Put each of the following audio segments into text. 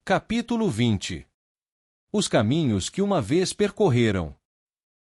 Capítulo 20. Os caminhos que uma vez percorreram.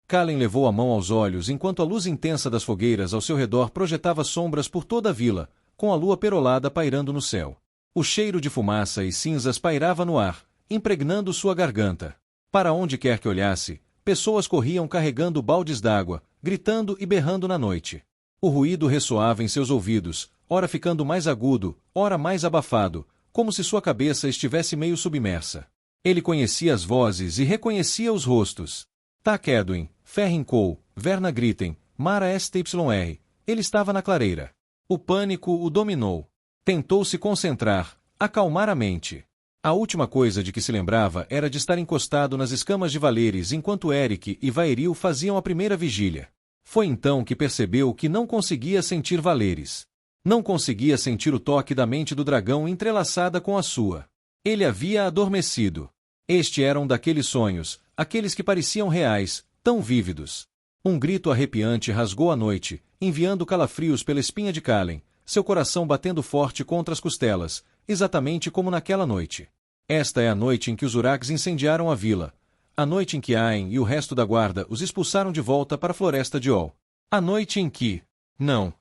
Kallen levou a mão aos olhos enquanto a luz intensa das fogueiras ao seu redor projetava sombras por toda a vila, com a lua perolada pairando no céu. O cheiro de fumaça e cinzas pairava no ar, impregnando sua garganta. Para onde quer que olhasse, pessoas corriam carregando baldes d'água, gritando e berrando na noite. O ruído ressoava em seus ouvidos, ora ficando mais agudo, ora mais abafado, como se sua cabeça estivesse meio submersa. Ele conhecia as vozes e reconhecia os rostos. Tak Edwin, Ferrin Cole, Verna Gritten, Mara STYR. Ele estava na clareira. O pânico o dominou. Tentou se concentrar, acalmar a mente. A última coisa de que se lembrava era de estar encostado nas escamas de Valeris enquanto Eric e Vaeril faziam a primeira vigília. Foi então que percebeu que não conseguia sentir Valeris. Não conseguia sentir o toque da mente do dragão entrelaçada com a sua. Ele havia adormecido. Este era um daqueles sonhos, aqueles que pareciam reais, tão vívidos. Um grito arrepiante rasgou a noite, enviando calafrios pela espinha de Kallen, seu coração batendo forte contra as costelas, exatamente como naquela noite. Esta é a noite em que os Urags incendiaram a vila. A noite em que Aen e o resto da guarda os expulsaram de volta para a floresta de Ol. A noite em que... Não.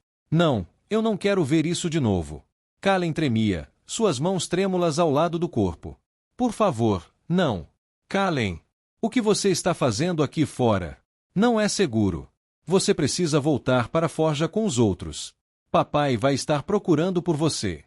Eu não quero ver isso de novo. Kallen tremia, suas mãos trêmulas ao lado do corpo. Por favor, não. Kallen, o que você está fazendo aqui fora? Não é seguro. Você precisa voltar para a forja com os outros. Papai vai estar procurando por você.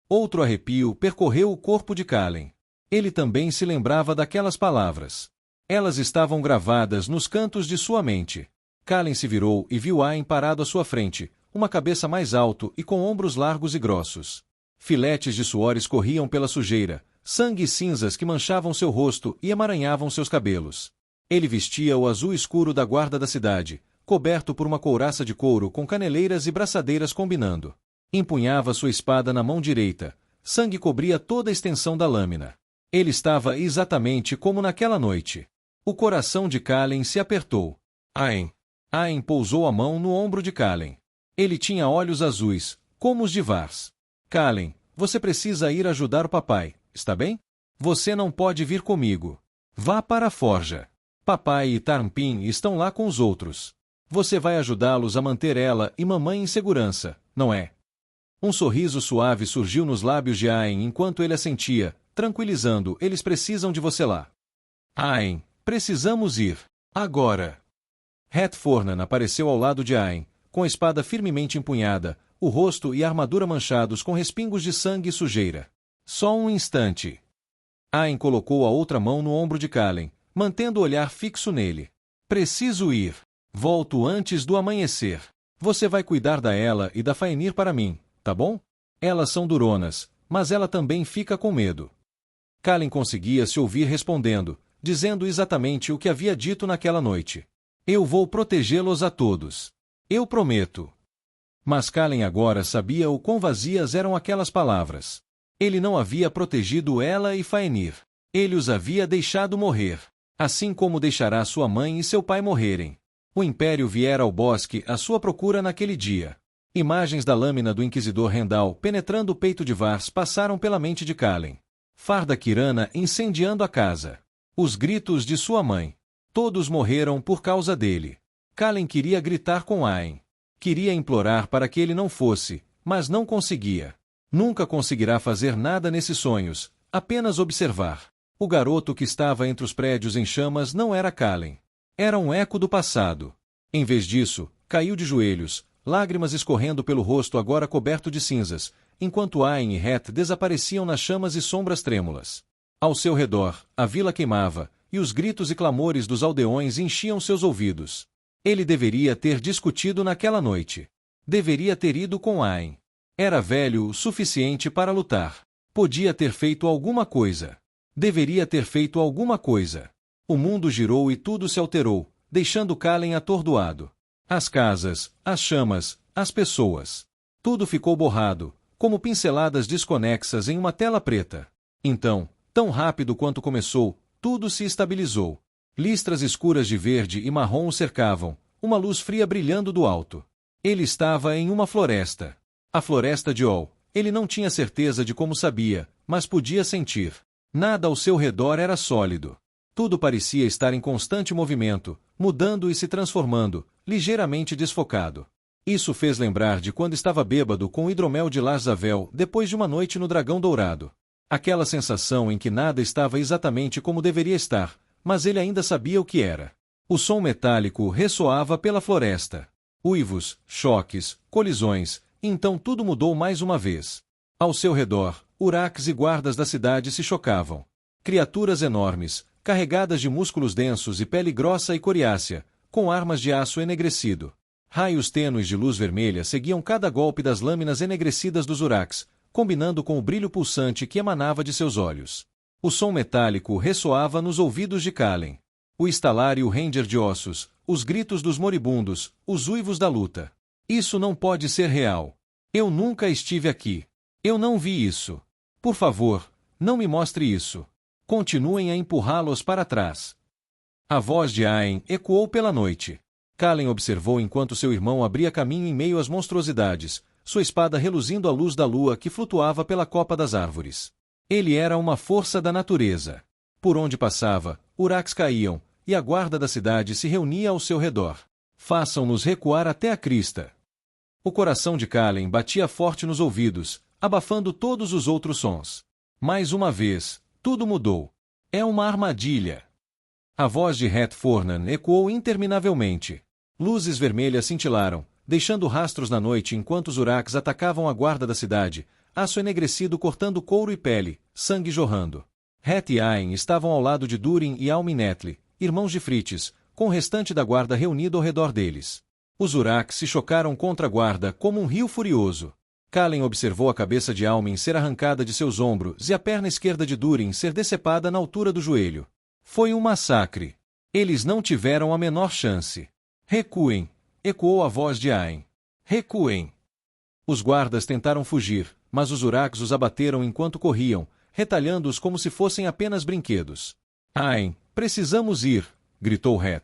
Outro arrepio percorreu o corpo de Kallen. Ele também se lembrava daquelas palavras. Elas estavam gravadas nos cantos de sua mente. Kallen se virou e viu Aen parado à sua frente, uma cabeça mais alto e com ombros largos e grossos. Filetes de suor escorriam pela sujeira, sangue e cinzas que manchavam seu rosto e emaranhavam seus cabelos. Ele vestia o azul escuro da guarda da cidade, coberto por uma couraça de couro com caneleiras e braçadeiras combinando. Empunhava sua espada na mão direita, sangue cobria toda a extensão da lâmina. Ele estava exatamente como naquela noite. O coração de Kallen se apertou. Aen pousou a mão no ombro de Kallen. Ele tinha olhos azuis, como os de Vars. Kallen, você precisa ir ajudar o papai, está bem? Você não pode vir comigo. Vá para a forja. Papai e Tarmpin estão lá com os outros. Você vai ajudá-los a manter ela e mamãe em segurança, não é? Um sorriso suave surgiu nos lábios de Aen enquanto ele assentia, tranquilizando, eles precisam de você lá. Aen, precisamos ir. Agora. Het Fornan apareceu ao lado de Aen, com a espada firmemente empunhada, o rosto e a armadura manchados com respingos de sangue e sujeira. Só um instante. Aen colocou a outra mão no ombro de Kallen, mantendo o olhar fixo nele. Preciso ir. Volto antes do amanhecer. Você vai cuidar da Ela e da Faenir para mim, tá bom? Elas são duronas, mas ela também fica com medo. Kallen conseguia se ouvir respondendo, dizendo exatamente o que havia dito naquela noite. Eu vou protegê-los a todos. Eu prometo. Mas Kallen agora sabia o quão vazias eram aquelas palavras. Ele não havia protegido Ela e Faenir. Ele os havia deixado morrer. Assim como deixará sua mãe e seu pai morrerem. O Império viera ao bosque à sua procura naquele dia. Imagens da lâmina do Inquisidor Rendal penetrando o peito de Vars passaram pela mente de Kallen. Farda Kirana incendiando a casa. Os gritos de sua mãe. Todos morreram por causa dele. Kallen queria gritar com Aen. Queria implorar para que ele não fosse, mas não conseguia. Nunca conseguirá fazer nada nesses sonhos, apenas observar. O garoto que estava entre os prédios em chamas não era Kallen. Era um eco do passado. Em vez disso, caiu de joelhos, lágrimas escorrendo pelo rosto agora coberto de cinzas, enquanto Aen e Het desapareciam nas chamas e sombras trêmulas. Ao seu redor, a vila queimava, e os gritos e clamores dos aldeões enchiam seus ouvidos. Ele deveria ter discutido naquela noite. Deveria ter ido com Aen. Era velho o suficiente para lutar. Podia ter feito alguma coisa. Deveria ter feito alguma coisa. O mundo girou e tudo se alterou, deixando Kallen atordoado. As casas, as chamas, as pessoas. Tudo ficou borrado, como pinceladas desconexas em uma tela preta. Então, tão rápido quanto começou, tudo se estabilizou. Listras escuras de verde e marrom o cercavam, uma luz fria brilhando do alto. Ele estava em uma floresta. A floresta de Ol. Ele não tinha certeza de como sabia, mas podia sentir. Nada ao seu redor era sólido. Tudo parecia estar em constante movimento, mudando e se transformando, ligeiramente desfocado. Isso fez lembrar de quando estava bêbado com o hidromel de Larzavel depois de uma noite no Dragão Dourado. Aquela sensação em que nada estava exatamente como deveria estar, mas ele ainda sabia o que era. O som metálico ressoava pela floresta. Uivos, choques, colisões, e então tudo mudou mais uma vez. Ao seu redor, uraques e guardas da cidade se chocavam. Criaturas enormes, carregadas de músculos densos e pele grossa e coriácea, com armas de aço enegrecido. Raios tênues de luz vermelha seguiam cada golpe das lâminas enegrecidas dos uraques, combinando com o brilho pulsante que emanava de seus olhos. O som metálico ressoava nos ouvidos de Kallen. O estalar e o ranger de ossos, os gritos dos moribundos, os uivos da luta. Isso não pode ser real. Eu nunca estive aqui. Eu não vi isso. Por favor, não me mostre isso. Continuem a empurrá-los para trás. A voz de Aen ecoou pela noite. Kallen observou enquanto seu irmão abria caminho em meio às monstruosidades, sua espada reluzindo à luz da lua que flutuava pela copa das árvores. Ele era uma força da natureza. Por onde passava, uraques caíam, e a guarda da cidade se reunia ao seu redor. Façam-nos recuar até a crista. O coração de Kallen batia forte nos ouvidos, abafando todos os outros sons. Mais uma vez, tudo mudou. É uma armadilha. A voz de Het Fornan ecoou interminavelmente. Luzes vermelhas cintilaram, deixando rastros na noite enquanto os uraques atacavam a guarda da cidade, aço enegrecido cortando couro e pele, sangue jorrando. Het e Aen estavam ao lado de Durin e Alminetli, irmãos de Frites, com o restante da guarda reunido ao redor deles. Os uraques se chocaram contra a guarda como um rio furioso. Kallen observou a cabeça de Almin ser arrancada de seus ombros e a perna esquerda de Durin ser decepada na altura do joelho. Foi um massacre. Eles não tiveram a menor chance. Recuem, ecoou a voz de Aen. Recuem. Os guardas tentaram fugir, mas os uraques os abateram enquanto corriam, retalhando-os como se fossem apenas brinquedos. Aen, precisamos ir, gritou Het.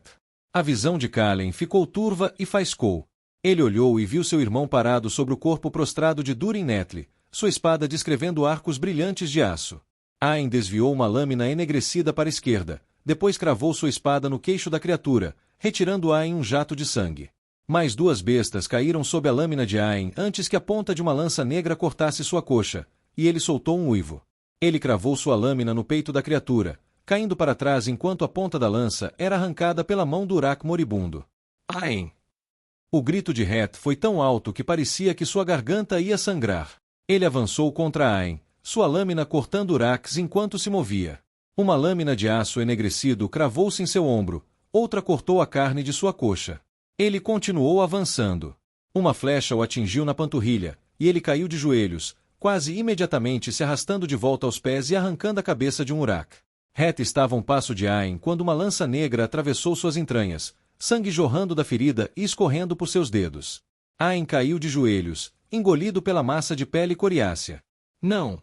A visão de Kallen ficou turva e faiscou. Ele olhou e viu seu irmão parado sobre o corpo prostrado de Durin Netli, sua espada descrevendo arcos brilhantes de aço. Aen desviou uma lâmina enegrecida para a esquerda, depois cravou sua espada no queixo da criatura, retirando Aen um jato de sangue. Mais duas bestas caíram sob a lâmina de Aen antes que a ponta de uma lança negra cortasse sua coxa, e ele soltou um uivo. Ele cravou sua lâmina no peito da criatura, caindo para trás enquanto a ponta da lança era arrancada pela mão do uraque moribundo. Aen! O grito de Het foi tão alto que parecia que sua garganta ia sangrar. Ele avançou contra Aen, sua lâmina cortando uraques enquanto se movia. Uma lâmina de aço enegrecido cravou-se em seu ombro, outra cortou a carne de sua coxa. Ele continuou avançando. Uma flecha o atingiu na panturrilha, e ele caiu de joelhos, quase imediatamente se arrastando de volta aos pés e arrancando a cabeça de um uraque. Het estava a um passo de Aen quando uma lança negra atravessou suas entranhas, sangue jorrando da ferida e escorrendo por seus dedos. Aen caiu de joelhos, engolido pela massa de pele coriácea. Não!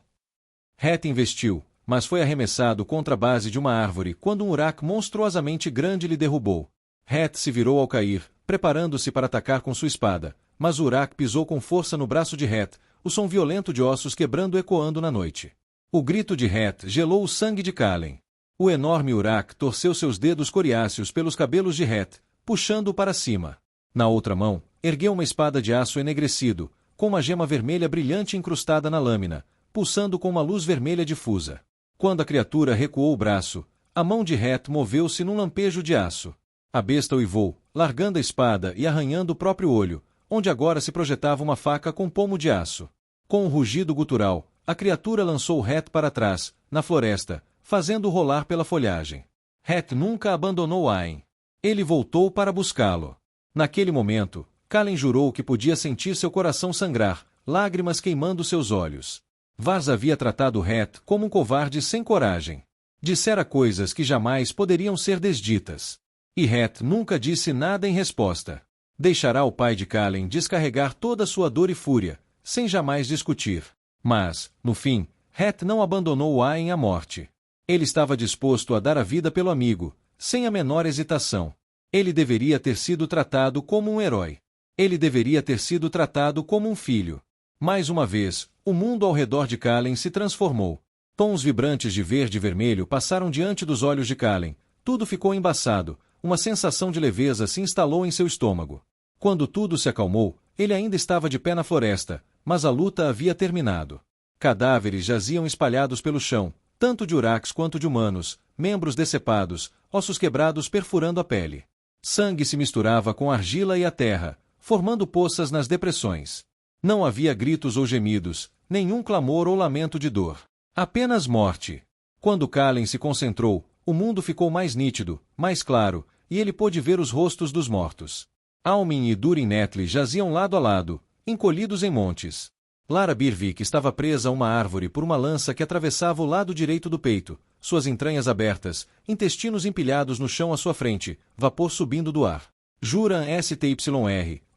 Het investiu, mas foi arremessado contra a base de uma árvore quando um uraque monstruosamente grande lhe derrubou. Het se virou ao cair, preparando-se para atacar com sua espada, mas o uraque pisou com força no braço de Het, o som violento de ossos quebrando ecoando na noite. O grito de Het gelou o sangue de Kallen. O enorme uraque torceu seus dedos coriáceos pelos cabelos de Het, puxando-o para cima. Na outra mão, ergueu uma espada de aço enegrecido, com uma gema vermelha brilhante incrustada na lâmina, pulsando com uma luz vermelha difusa. Quando a criatura recuou o braço, a mão de Het moveu-se num lampejo de aço. A besta uivou, largando a espada e arranhando o próprio olho, onde agora se projetava uma faca com pomo de aço. Com um rugido gutural, a criatura lançou Het para trás, na floresta, fazendo-o rolar pela folhagem. Het nunca abandonou Aen. Ele voltou para buscá-lo. Naquele momento, Kallen jurou que podia sentir seu coração sangrar, lágrimas queimando seus olhos. Vars havia tratado Het como um covarde sem coragem. Dissera coisas que jamais poderiam ser desditas. E Het nunca disse nada em resposta. Deixará o pai de Kallen descarregar toda sua dor e fúria, sem jamais discutir. Mas, no fim, Het não abandonou Aen à morte. Ele estava disposto a dar a vida pelo amigo, sem a menor hesitação. Ele deveria ter sido tratado como um herói. Ele deveria ter sido tratado como um filho. Mais uma vez, o mundo ao redor de Kallen se transformou. Tons vibrantes de verde e vermelho passaram diante dos olhos de Kallen. Tudo ficou embaçado, uma sensação de leveza se instalou em seu estômago. Quando tudo se acalmou, ele ainda estava de pé na floresta, mas a luta havia terminado. Cadáveres jaziam espalhados pelo chão, tanto de Urax quanto de humanos, membros decepados, ossos quebrados perfurando a pele. Sangue se misturava com a argila e a terra, formando poças nas depressões. Não havia gritos ou gemidos, nenhum clamor ou lamento de dor. Apenas morte. Quando Kallen se concentrou, o mundo ficou mais nítido, mais claro, e ele pôde ver os rostos dos mortos. Almin e Durin Netli jaziam lado a lado, encolhidos em montes. Lara Birvik estava presa a uma árvore por uma lança que atravessava o lado direito do peito, suas entranhas abertas, intestinos empilhados no chão à sua frente, vapor subindo do ar. Juran Styr,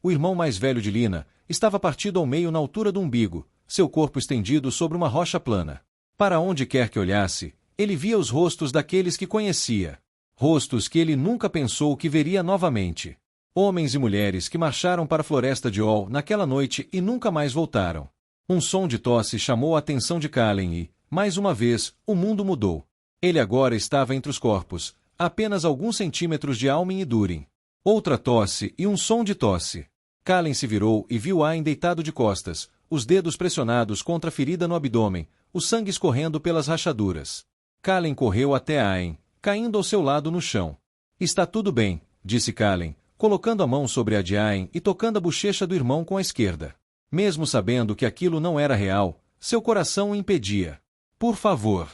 o irmão mais velho de Lina, estava partido ao meio na altura do umbigo, seu corpo estendido sobre uma rocha plana. Para onde quer que olhasse, ele via os rostos daqueles que conhecia. Rostos que ele nunca pensou que veria novamente. Homens e mulheres que marcharam para a floresta de Ol naquela noite e nunca mais voltaram. Um som de tosse chamou a atenção de Kallen e, mais uma vez, o mundo mudou. Ele agora estava entre os corpos, a apenas alguns centímetros de Almin e Durin. Outra tosse e um som de tosse. Kallen se virou e viu Ain deitado de costas, os dedos pressionados contra a ferida no abdômen, o sangue escorrendo pelas rachaduras. Kallen correu até Ain, caindo ao seu lado no chão. Está tudo bem, disse Kallen, colocando a mão sobre a de Ain e tocando a bochecha do irmão com a esquerda. Mesmo sabendo que aquilo não era real, seu coração o impedia. Por favor,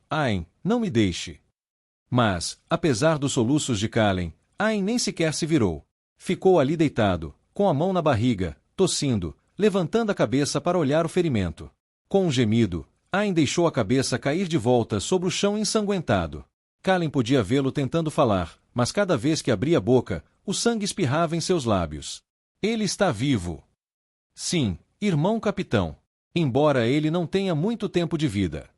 Ain, não me deixe. Mas, apesar dos soluços de Kallen, Ain nem sequer se virou. Ficou ali deitado, com a mão na barriga, tossindo, levantando a cabeça para olhar o ferimento. Com um gemido, Ain deixou a cabeça cair de volta sobre o chão ensanguentado. Kallen podia vê-lo tentando falar, mas cada vez que abria a boca, o sangue espirrava em seus lábios. Ele está vivo. Sim, irmão capitão. Embora ele não tenha muito tempo de vida.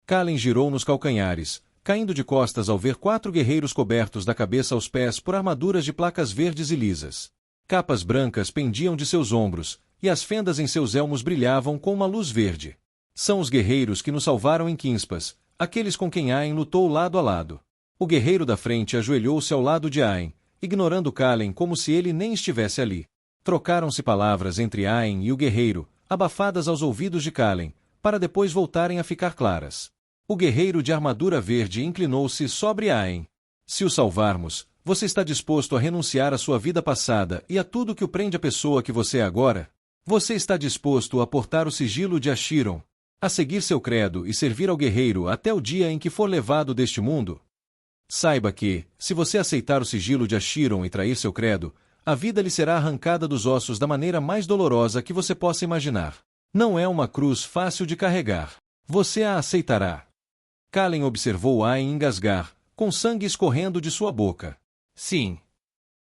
Kallen girou nos calcanhares, caindo de costas ao ver 4 guerreiros cobertos da cabeça aos pés por armaduras de placas verdes e lisas. Capas brancas pendiam de seus ombros, e as fendas em seus elmos brilhavam com uma luz verde. São os guerreiros que nos salvaram em Kinspas, aqueles com quem Ain lutou lado a lado. O guerreiro da frente ajoelhou-se ao lado de Ain, ignorando Kallen como se ele nem estivesse ali. Trocaram-se palavras entre Ain e o guerreiro, abafadas aos ouvidos de Kallen, para depois voltarem a ficar claras. O guerreiro de armadura verde inclinou-se sobre Ain. Se o salvarmos, você está disposto a renunciar à sua vida passada e a tudo que o prende à pessoa que você é agora? Você está disposto a portar o sigilo de Ashiron, a seguir seu credo e servir ao guerreiro até o dia em que for levado deste mundo? Saiba que, se você aceitar o sigilo de Ashiron e trair seu credo, a vida lhe será arrancada dos ossos da maneira mais dolorosa que você possa imaginar. Não é uma cruz fácil de carregar. Você a aceitará. Kallen observou Ain engasgar, com sangue escorrendo de sua boca. Sim.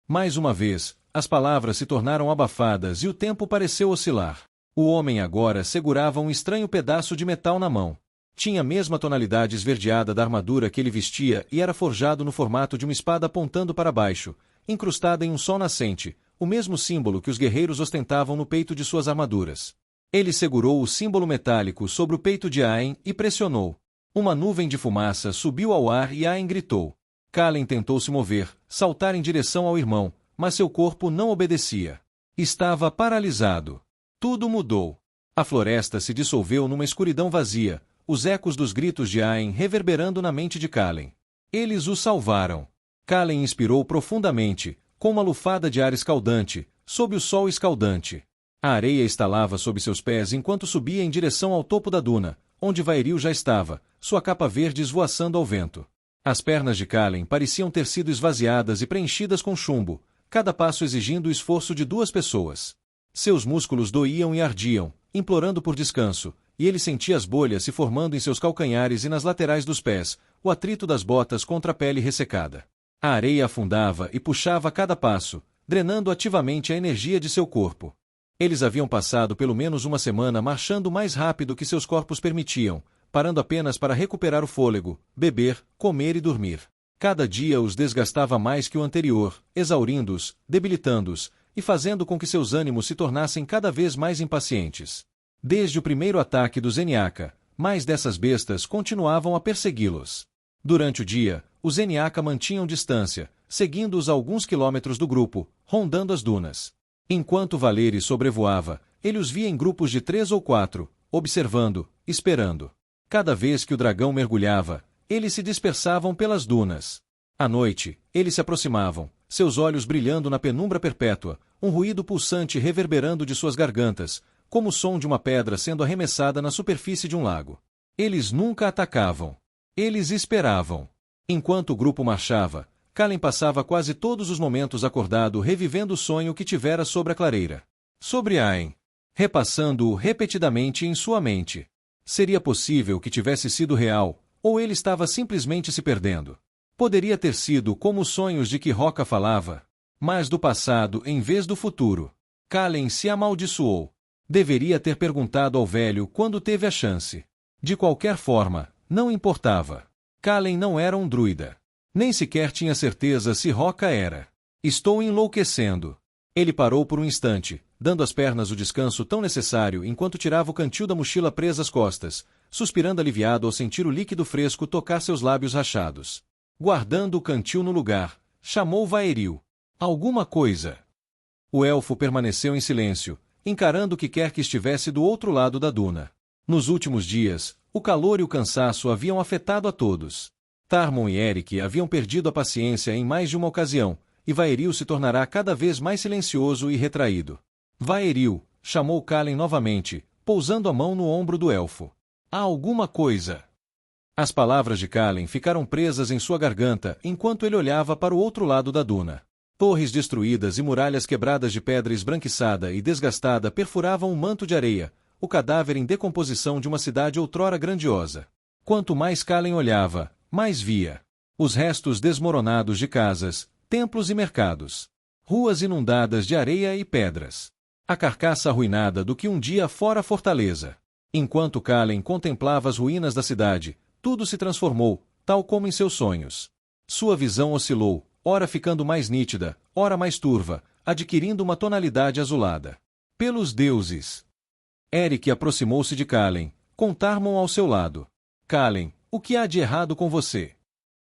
Mais uma vez, as palavras se tornaram abafadas e o tempo pareceu oscilar. O homem agora segurava um estranho pedaço de metal na mão. Tinha a mesma tonalidade esverdeada da armadura que ele vestia e era forjado no formato de uma espada apontando para baixo, incrustada em um sol nascente, o mesmo símbolo que os guerreiros ostentavam no peito de suas armaduras. Ele segurou o símbolo metálico sobre o peito de Ain e pressionou. Uma nuvem de fumaça subiu ao ar e Ain gritou. Kallen tentou se mover, saltar em direção ao irmão, mas seu corpo não obedecia. Estava paralisado. Tudo mudou. A floresta se dissolveu numa escuridão vazia, os ecos dos gritos de Ain reverberando na mente de Kallen. Eles o salvaram. Kallen inspirou profundamente, com uma lufada de ar escaldante, sob o sol escaldante. A areia estalava sob seus pés enquanto subia em direção ao topo da duna, onde Vairil já estava, sua capa verde esvoaçando ao vento. As pernas de Kallen pareciam ter sido esvaziadas e preenchidas com chumbo, cada passo exigindo o esforço de 2 pessoas. Seus músculos doíam e ardiam, implorando por descanso, e ele sentia as bolhas se formando em seus calcanhares e nas laterais dos pés, o atrito das botas contra a pele ressecada. A areia afundava e puxava a cada passo, drenando ativamente a energia de seu corpo. Eles haviam passado pelo menos uma semana marchando mais rápido que seus corpos permitiam, parando apenas para recuperar o fôlego, beber, comer e dormir. Cada dia os desgastava mais que o anterior, exaurindo-os, debilitando-os, e fazendo com que seus ânimos se tornassem cada vez mais impacientes. Desde o primeiro ataque do Zeniaca, mais dessas bestas continuavam a persegui-los. Durante o dia, os Eniaka mantinham distância, seguindo-os a alguns quilômetros do grupo, rondando as dunas. Enquanto Valery sobrevoava, ele os via em grupos de 3 ou 4, observando, esperando. Cada vez que o dragão mergulhava, eles se dispersavam pelas dunas. À noite, eles se aproximavam, seus olhos brilhando na penumbra perpétua, um ruído pulsante reverberando de suas gargantas, como o som de uma pedra sendo arremessada na superfície de um lago. Eles nunca atacavam. Eles esperavam. Enquanto o grupo marchava, Kalen passava quase todos os momentos acordado revivendo o sonho que tivera sobre a clareira. Sobre Aen. Repassando-o repetidamente em sua mente. Seria possível que tivesse sido real, ou ele estava simplesmente se perdendo. Poderia ter sido como os sonhos de que Roca falava, mas do passado em vez do futuro. Kalen se amaldiçoou. Deveria ter perguntado ao velho quando teve a chance. De qualquer forma, não importava. Kalen não era um druida. Nem sequer tinha certeza se Roca era. Estou enlouquecendo. Ele parou por um instante, dando às pernas o descanso tão necessário enquanto tirava o cantil da mochila presa às costas, suspirando aliviado ao sentir o líquido fresco tocar seus lábios rachados. Guardando o cantil no lugar, chamou Vaeril. Alguma coisa. O elfo permaneceu em silêncio, encarando o que quer que estivesse do outro lado da duna. Nos últimos dias, o calor e o cansaço haviam afetado a todos. Tarmon e Eric haviam perdido a paciência em mais de uma ocasião, e Vaeril se tornará cada vez mais silencioso e retraído. Vaeril, chamou Kalen novamente, pousando a mão no ombro do elfo. Há alguma coisa. As palavras de Kalen ficaram presas em sua garganta enquanto ele olhava para o outro lado da duna. Torres destruídas e muralhas quebradas de pedra esbranquiçada e desgastada perfuravam um manto de areia, o cadáver em decomposição de uma cidade outrora grandiosa. Quanto mais Kalen olhava, mais via. Os restos desmoronados de casas, templos e mercados. Ruas inundadas de areia e pedras. A carcaça arruinada do que um dia fora a fortaleza. Enquanto Kalen contemplava as ruínas da cidade, tudo se transformou, tal como em seus sonhos. Sua visão oscilou, ora ficando mais nítida, ora mais turva, adquirindo uma tonalidade azulada. Pelos deuses! Eric aproximou-se de Kalen, com Tarmon ao seu lado. Kalen, o que há de errado com você?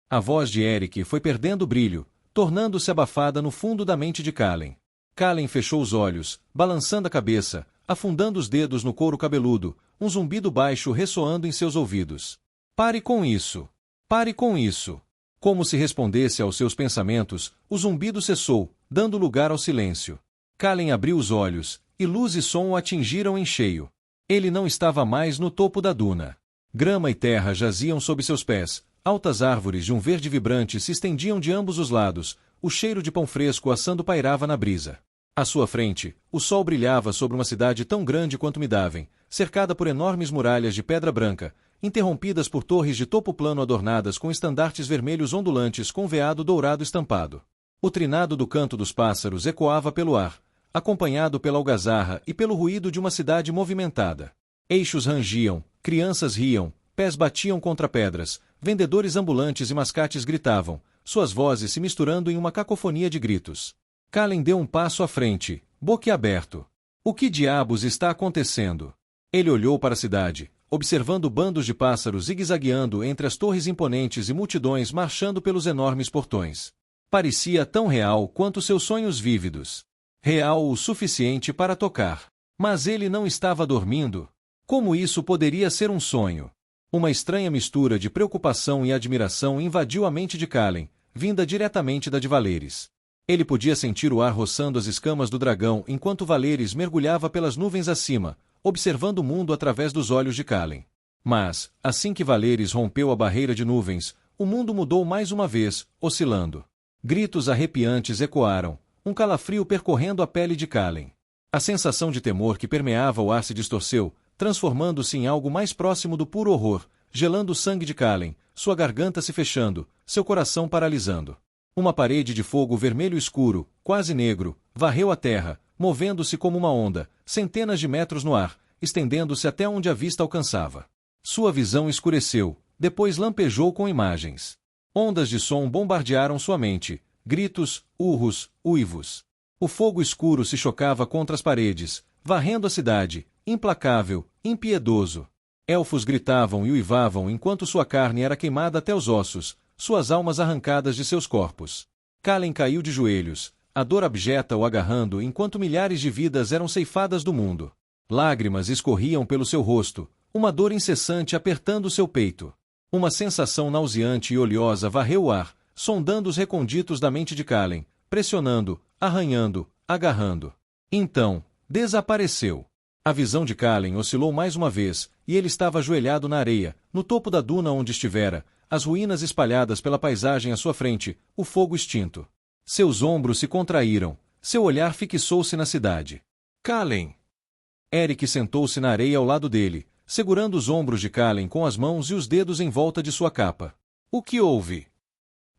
A voz de Eric foi perdendo brilho, tornando-se abafada no fundo da mente de Kalen. Kalen fechou os olhos, balançando a cabeça, afundando os dedos no couro cabeludo, um zumbido baixo ressoando em seus ouvidos. Pare com isso! Pare com isso! Como se respondesse aos seus pensamentos, o zumbido cessou, dando lugar ao silêncio. Kalen abriu os olhos, e luz e som o atingiram em cheio. Ele não estava mais no topo da duna. Grama e terra jaziam sob seus pés, altas árvores de um verde vibrante se estendiam de ambos os lados, o cheiro de pão fresco assando pairava na brisa. À sua frente, o sol brilhava sobre uma cidade tão grande quanto Midaven, cercada por enormes muralhas de pedra branca, interrompidas por torres de topo plano adornadas com estandartes vermelhos ondulantes com veado dourado estampado. O trinado do canto dos pássaros ecoava pelo ar, acompanhado pela algazarra e pelo ruído de uma cidade movimentada. Eixos rangiam, crianças riam, pés batiam contra pedras, vendedores ambulantes e mascates gritavam, suas vozes se misturando em uma cacofonia de gritos. Kalen deu um passo à frente, boquiaberto. O que diabos está acontecendo? Ele olhou para a cidade, observando bandos de pássaros zigue-zagueando entre as torres imponentes e multidões marchando pelos enormes portões. Parecia tão real quanto seus sonhos vívidos. Real o suficiente para tocar. Mas ele não estava dormindo. Como isso poderia ser um sonho? Uma estranha mistura de preocupação e admiração invadiu a mente de Kalen, vinda diretamente da de Valeris. Ele podia sentir o ar roçando as escamas do dragão enquanto Valeris mergulhava pelas nuvens acima, observando o mundo através dos olhos de Kalen. Mas, assim que Valeris rompeu a barreira de nuvens, o mundo mudou mais uma vez, oscilando. Gritos arrepiantes ecoaram, um calafrio percorrendo a pele de Kalen. A sensação de temor que permeava o ar se distorceu, transformando-se em algo mais próximo do puro horror, gelando o sangue de Kalen, sua garganta se fechando, seu coração paralisando. Uma parede de fogo vermelho escuro, quase negro, varreu a terra, movendo-se como uma onda, centenas de metros no ar, estendendo-se até onde a vista alcançava. Sua visão escureceu, depois lampejou com imagens. Ondas de som bombardearam sua mente, gritos, urros, uivos. O fogo escuro se chocava contra as paredes, varrendo a cidade, implacável, impiedoso. Elfos gritavam e uivavam enquanto sua carne era queimada até os ossos, suas almas arrancadas de seus corpos. Kalen caiu de joelhos, a dor abjeta o agarrando enquanto milhares de vidas eram ceifadas do mundo. Lágrimas escorriam pelo seu rosto, uma dor incessante apertando seu peito. Uma sensação nauseante e oleosa varreu o ar, sondando os reconditos da mente de Kalen, pressionando, arranhando, agarrando. Então, desapareceu. A visão de Kalen oscilou mais uma vez, e ele estava ajoelhado na areia, no topo da duna onde estivera, as ruínas espalhadas pela paisagem à sua frente, o fogo extinto. Seus ombros se contraíram, seu olhar fixou-se na cidade. Kalen! Eric sentou-se na areia ao lado dele, segurando os ombros de Kalen com as mãos e os dedos em volta de sua capa. O que houve?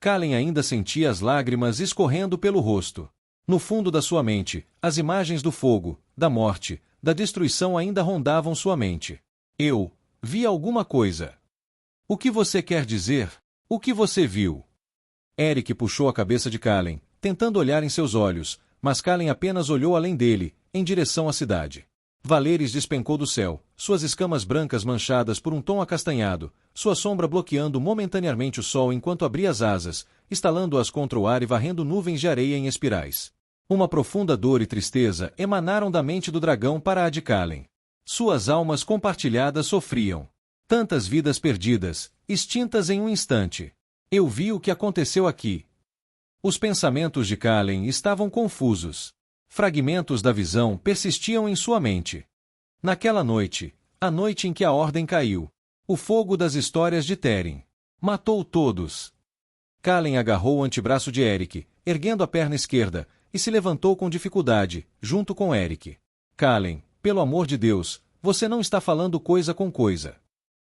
Kalen ainda sentia as lágrimas escorrendo pelo rosto. No fundo da sua mente, as imagens do fogo, da morte, da destruição ainda rondavam sua mente. Eu vi alguma coisa. O que você quer dizer? O que você viu? Eric puxou a cabeça de Kalen, tentando olhar em seus olhos, mas Kalen apenas olhou além dele, em direção à cidade. Valeris despencou do céu, suas escamas brancas manchadas por um tom acastanhado, sua sombra bloqueando momentaneamente o sol enquanto abria as asas, estalando-as contra o ar e varrendo nuvens de areia em espirais. Uma profunda dor e tristeza emanaram da mente do dragão para a de Kalen. Suas almas compartilhadas sofriam. Tantas vidas perdidas, extintas em um instante. Eu vi o que aconteceu aqui. Os pensamentos de Kalen estavam confusos. Fragmentos da visão persistiam em sua mente. Naquela noite, a noite em que a Ordem caiu, o fogo das histórias de Teren matou todos. Kalen agarrou o antebraço de Eric, erguendo a perna esquerda, e se levantou com dificuldade, junto com Eric. Kalen, pelo amor de Deus, você não está falando coisa com coisa.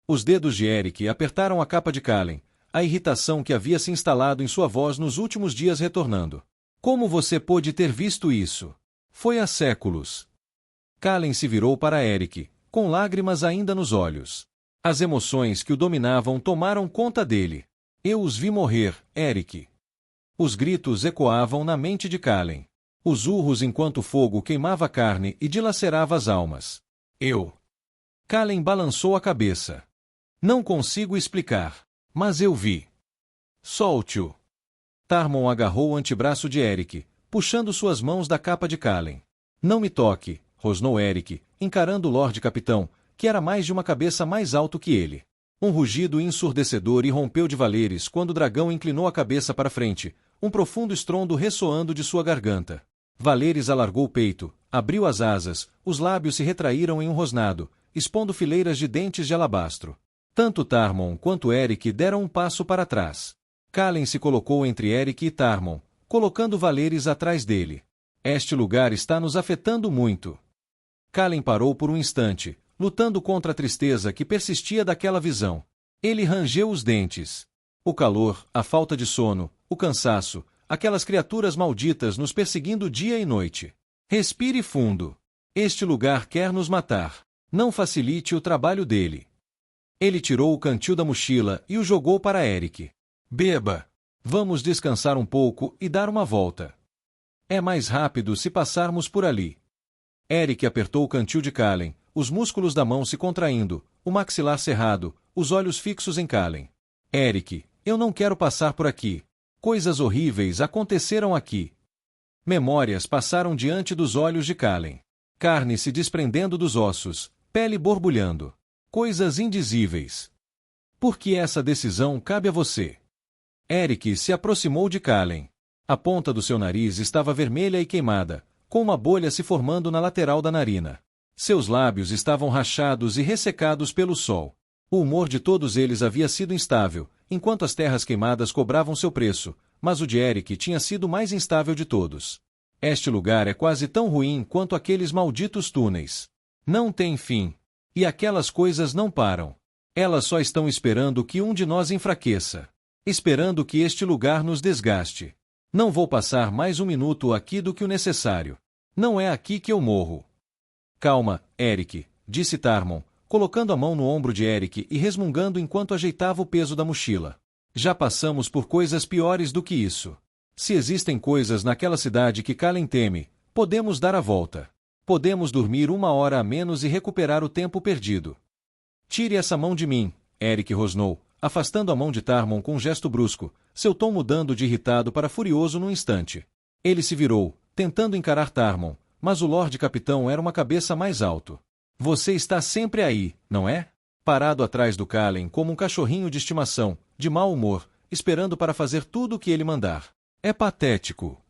Os dedos de Eric apertaram a capa de Kalen, a irritação que havia se instalado em sua voz nos últimos dias retornando. Como você pôde ter visto isso? Foi há séculos. Kalen se virou para Eric, com lágrimas ainda nos olhos. As emoções que o dominavam tomaram conta dele. Eu os vi morrer, Eric. Os gritos ecoavam na mente de Kalen. Os urros enquanto o fogo queimava a carne e dilacerava as almas. Kalen balançou a cabeça. Não consigo explicar. Mas eu vi. Solte-o. Tarmon agarrou o antebraço de Eric, puxando suas mãos da capa de Kalen. Não me toque, rosnou Eric, encarando o Lorde Capitão, que era mais de uma cabeça mais alto que ele. Um rugido ensurdecedor irrompeu de Valeris quando o dragão inclinou a cabeça para frente, um profundo estrondo ressoando de sua garganta. Valeris alargou o peito, abriu as asas, os lábios se retraíram em um rosnado, expondo fileiras de dentes de alabastro. Tanto Tarmon quanto Eric deram um passo para trás. Kalen se colocou entre Eric e Tarmon, colocando Valeris atrás dele. Este lugar está nos afetando muito. Kalen parou por um instante, lutando contra a tristeza que persistia daquela visão. Ele rangeu os dentes. O calor, a falta de sono, o cansaço, aquelas criaturas malditas nos perseguindo dia e noite. Respire fundo. Este lugar quer nos matar. Não facilite o trabalho dele. Ele tirou o cantil da mochila e o jogou para Eric. Beba. Vamos descansar um pouco e dar uma volta. É mais rápido se passarmos por ali. Eric apertou o cantil de Kalen, os músculos da mão se contraindo, o maxilar cerrado, os olhos fixos em Kalen. Eric, eu não quero passar por aqui. Coisas horríveis aconteceram aqui. Memórias passaram diante dos olhos de Kalen. Carne se desprendendo dos ossos, pele borbulhando. Coisas indizíveis. Por que essa decisão cabe a você? Eric se aproximou de Kalen. A ponta do seu nariz estava vermelha e queimada, com uma bolha se formando na lateral da narina. Seus lábios estavam rachados e ressecados pelo sol. O humor de todos eles havia sido instável, enquanto as terras queimadas cobravam seu preço, mas o de Eric tinha sido o mais instável de todos. Este lugar é quase tão ruim quanto aqueles malditos túneis. Não tem fim. E aquelas coisas não param. Elas só estão esperando que um de nós enfraqueça. Esperando que este lugar nos desgaste. Não vou passar mais um minuto aqui do que o necessário. Não é aqui que eu morro. Calma, Eric, disse Tarmon, colocando a mão no ombro de Eric e resmungando enquanto ajeitava o peso da mochila. Já passamos por coisas piores do que isso. Se existem coisas naquela cidade que Kalen teme, podemos dar a volta. Podemos dormir 1 hora a menos e recuperar o tempo perdido. Tire essa mão de mim, Eric rosnou, afastando a mão de Tarmon com um gesto brusco, seu tom mudando de irritado para furioso num instante. Ele se virou, tentando encarar Tarmon, mas o Lorde Capitão era uma cabeça mais alto. Você está sempre aí, não é? Parado atrás do Calen como um cachorrinho de estimação, de mau humor, esperando para fazer tudo o que ele mandar. É patético.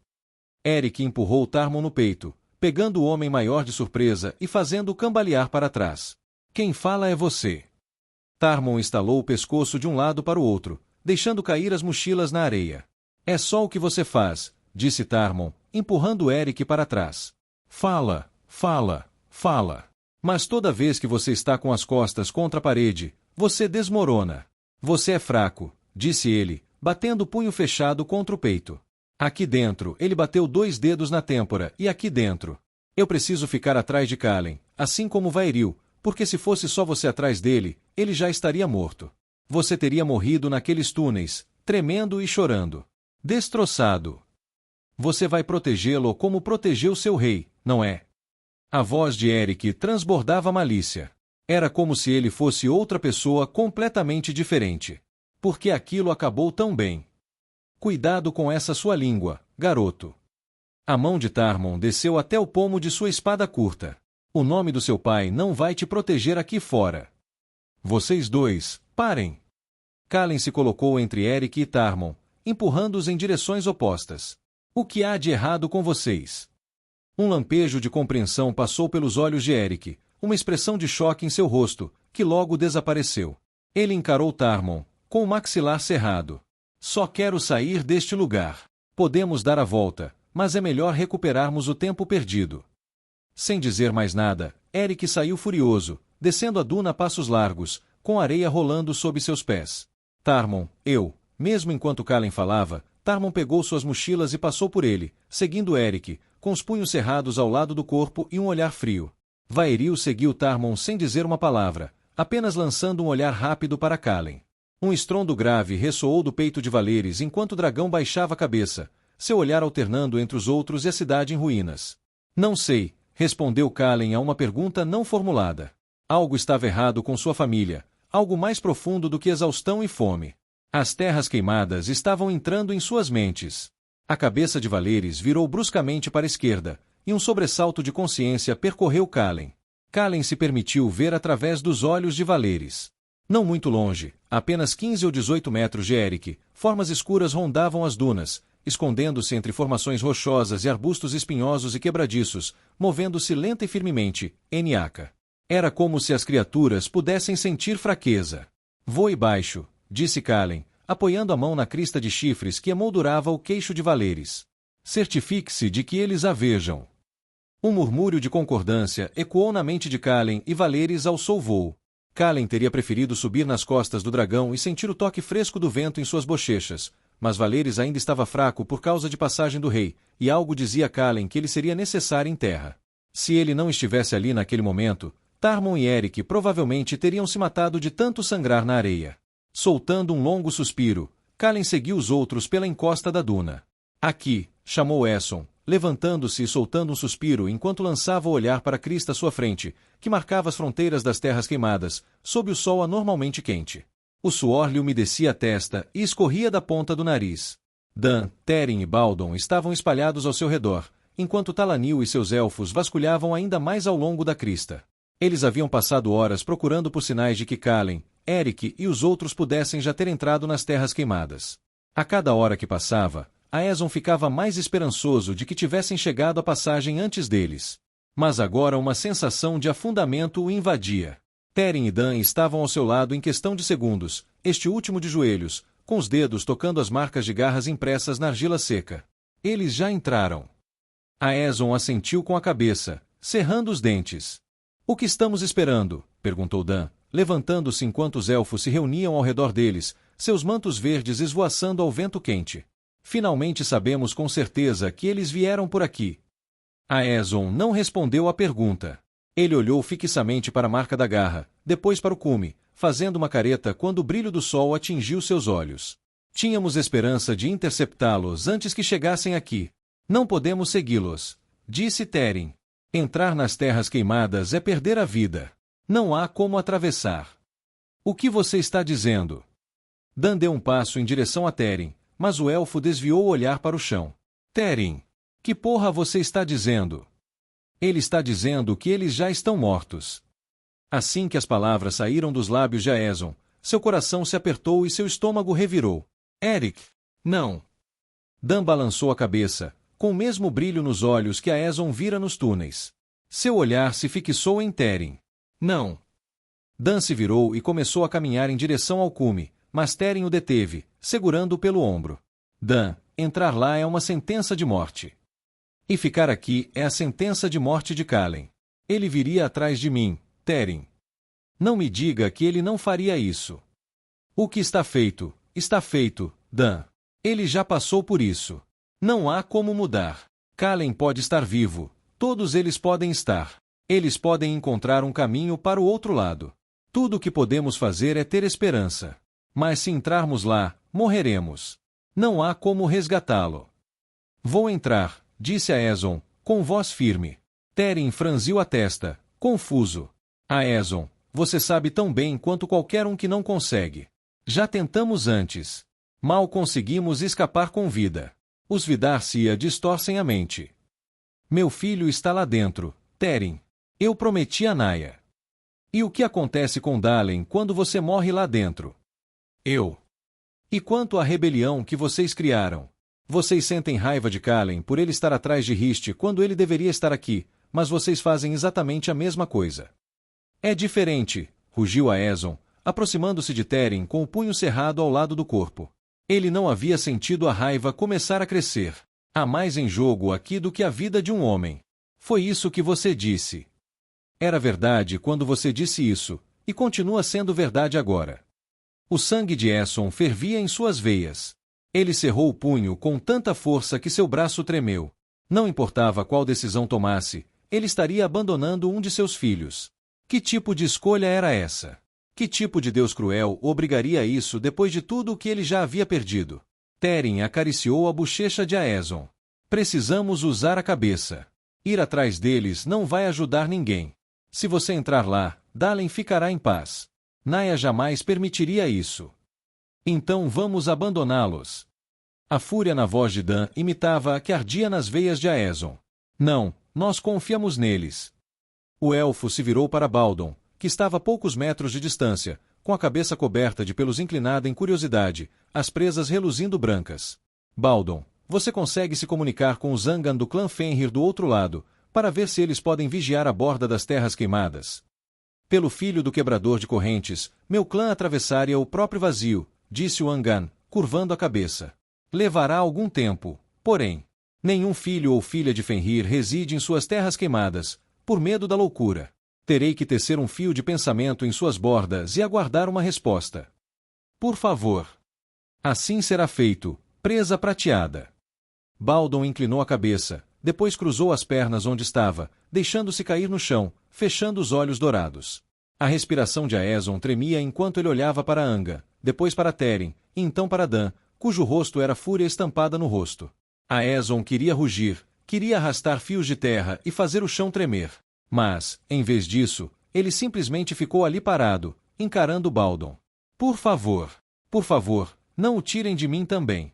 Eric empurrou Tarmon no peito, pegando o homem maior de surpresa e fazendo-o cambalear para trás. Quem fala é você. Tarmon estalou o pescoço de um lado para o outro, deixando cair as mochilas na areia. É só o que você faz, disse Tarmon, empurrando Eric para trás. Fala, fala, fala. Mas toda vez que você está com as costas contra a parede, você desmorona. Você é fraco, disse ele, batendo o punho fechado contra o peito. Aqui dentro, ele bateu 2 dedos na têmpora, e aqui dentro. Eu preciso ficar atrás de Calen, assim como Vairil, porque se fosse só você atrás dele, ele já estaria morto. Você teria morrido naqueles túneis, tremendo e chorando. Destroçado. Você vai protegê-lo como protegeu seu rei, não é? A voz de Eric transbordava malícia. Era como se ele fosse outra pessoa completamente diferente. Por que aquilo acabou tão bem? Cuidado com essa sua língua, garoto. A mão de Tarmon desceu até o pomo de sua espada curta. O nome do seu pai não vai te proteger aqui fora. Vocês dois, parem. Calen se colocou entre Eric e Tarmon, empurrando-os em direções opostas. O que há de errado com vocês? Um lampejo de compreensão passou pelos olhos de Eric, uma expressão de choque em seu rosto, que logo desapareceu. Ele encarou Tarmon, com o maxilar cerrado. Só quero sair deste lugar. Podemos dar a volta, mas é melhor recuperarmos o tempo perdido. Sem dizer mais nada, Eric saiu furioso, descendo a duna a passos largos, com areia rolando sob seus pés. Tarmon, mesmo enquanto Calen falava, Tarmon pegou suas mochilas e passou por ele, seguindo Eric, com os punhos cerrados ao lado do corpo e um olhar frio. Vairil seguiu Tarmon sem dizer uma palavra, apenas lançando um olhar rápido para Calen. Um estrondo grave ressoou do peito de Valeris enquanto o dragão baixava a cabeça, seu olhar alternando entre os outros e a cidade em ruínas. Não sei, respondeu Calen a uma pergunta não formulada. Algo estava errado com sua família, algo mais profundo do que exaustão e fome. As terras queimadas estavam entrando em suas mentes. A cabeça de Valeris virou bruscamente para a esquerda, e um sobressalto de consciência percorreu Calen. Calen se permitiu ver através dos olhos de Valeris. Não muito longe, a apenas 15 ou 18 metros de Eric, formas escuras rondavam as dunas, escondendo-se entre formações rochosas e arbustos espinhosos e quebradiços, movendo-se lenta e firmemente, Eniaca. Era como se as criaturas pudessem sentir fraqueza. Voe baixo, disse Calen, apoiando a mão na crista de chifres que emoldurava o queixo de Valeris. Certifique-se de que eles a vejam. Um murmúrio de concordância ecoou na mente de Calen e Valeris alçou voo. Calen teria preferido subir nas costas do dragão e sentir o toque fresco do vento em suas bochechas, mas Valeris ainda estava fraco por causa de passagem do rei, e algo dizia a Calen que ele seria necessário em terra. Se ele não estivesse ali naquele momento, Tarmon e Eric provavelmente teriam se matado de tanto sangrar na areia. Soltando um longo suspiro, Calen seguiu os outros pela encosta da duna. Aqui, chamou Esson, levantando-se e soltando um suspiro enquanto lançava o olhar para a crista à sua frente, que marcava as fronteiras das terras queimadas, sob o sol anormalmente quente. O suor lhe umedecia a testa e escorria da ponta do nariz. Dan, Teren e Baldon estavam espalhados ao seu redor, enquanto Talanil e seus elfos vasculhavam ainda mais ao longo da crista. Eles haviam passado horas procurando por sinais de que Calen, Eric e os outros pudessem já ter entrado nas terras queimadas. A cada hora que passava, Aeson ficava mais esperançoso de que tivessem chegado à passagem antes deles. Mas agora uma sensação de afundamento o invadia. Teren e Dan estavam ao seu lado em questão de segundos, este último de joelhos, com os dedos tocando as marcas de garras impressas na argila seca. Eles já entraram. Aeson assentiu com a cabeça, cerrando os dentes. O que estamos esperando? Perguntou Dan, levantando-se enquanto os elfos se reuniam ao redor deles, seus mantos verdes esvoaçando ao vento quente. Finalmente sabemos com certeza que eles vieram por aqui. Aeson não respondeu à pergunta. Ele olhou fixamente para a marca da garra, depois para o cume, fazendo uma careta quando o brilho do sol atingiu seus olhos. Tínhamos esperança de interceptá-los antes que chegassem aqui. Não podemos segui-los, disse Teren. Entrar nas terras queimadas é perder a vida. Não há como atravessar. O que você está dizendo? Dan deu um passo em direção a Teren, mas o elfo desviou o olhar para o chão. Teren, que porra você está dizendo? Ele está dizendo que eles já estão mortos. Assim que as palavras saíram dos lábios de Aeson, seu coração se apertou e seu estômago revirou. Eric! Não! Dan balançou a cabeça, com o mesmo brilho nos olhos que Aeson vira nos túneis. Seu olhar se fixou em Teren. Não! Dan se virou e começou a caminhar em direção ao cume, mas Teren o deteve, segurando-o pelo ombro. Dan, entrar lá é uma sentença de morte. E ficar aqui é a sentença de morte de Calen. Ele viria atrás de mim, Teren. Não me diga que ele não faria isso. O que está feito, Dan. Ele já passou por isso. Não há como mudar. Calen pode estar vivo, todos eles podem estar. Eles podem encontrar um caminho para o outro lado. Tudo o que podemos fazer é ter esperança. Mas se entrarmos lá, morreremos. Não há como resgatá-lo. Vou entrar, disse Aeson, com voz firme. Teren franziu a testa, confuso. Aeson, você sabe tão bem quanto qualquer um que não consegue. Já tentamos antes. Mal conseguimos escapar com vida. Os Vidar-Cia distorcem a mente. Meu filho está lá dentro, Teren. Eu prometi a Naia. E o que acontece com Dalen quando você morre lá dentro? E quanto à rebelião que vocês criaram? Vocês sentem raiva de Calen por ele estar atrás de Riste quando ele deveria estar aqui, mas vocês fazem exatamente a mesma coisa. É diferente, rugiu Aeson, aproximando-se de Teren com o punho cerrado ao lado do corpo. Ele não havia sentido a raiva começar a crescer. Há mais em jogo aqui do que a vida de um homem. Foi isso que você disse. Era verdade quando você disse isso, e continua sendo verdade agora. O sangue de Esson fervia em suas veias. Ele cerrou o punho com tanta força que seu braço tremeu. Não importava qual decisão tomasse, ele estaria abandonando um de seus filhos. Que tipo de escolha era essa? Que tipo de Deus cruel obrigaria a isso depois de tudo o que ele já havia perdido? Teren acariciou a bochecha de Aeson. Precisamos usar a cabeça. Ir atrás deles não vai ajudar ninguém. Se você entrar lá, Dalen ficará em paz. Naia jamais permitiria isso. Então vamos abandoná-los. A fúria na voz de Dan imitava a que ardia nas veias de Aeson. Não, nós confiamos neles. O elfo se virou para Baldon, que estava a poucos metros de distância, com a cabeça coberta de pelos inclinada em curiosidade, as presas reluzindo brancas. Baldon, você consegue se comunicar com os Angan do clã Fenrir do outro lado, para ver se eles podem vigiar a borda das terras queimadas? Pelo filho do quebrador de correntes, meu clã atravessaria o próprio vazio, disse o Angan, curvando a cabeça. Levará algum tempo, porém. Nenhum filho ou filha de Fenrir reside em suas terras queimadas, por medo da loucura. Terei que tecer um fio de pensamento em suas bordas e aguardar uma resposta. Por favor. Assim será feito, presa prateada. Baldon inclinou a cabeça, depois cruzou as pernas onde estava, deixando-se cair no chão, fechando os olhos dourados. A respiração de Aeson tremia enquanto ele olhava para Anga, depois para Teren, e então para Dan, cujo rosto era fúria estampada no rosto. Aeson queria rugir, queria arrastar fios de terra e fazer o chão tremer. Mas, em vez disso, ele simplesmente ficou ali parado, encarando Baldon. Por favor, não o tirem de mim também.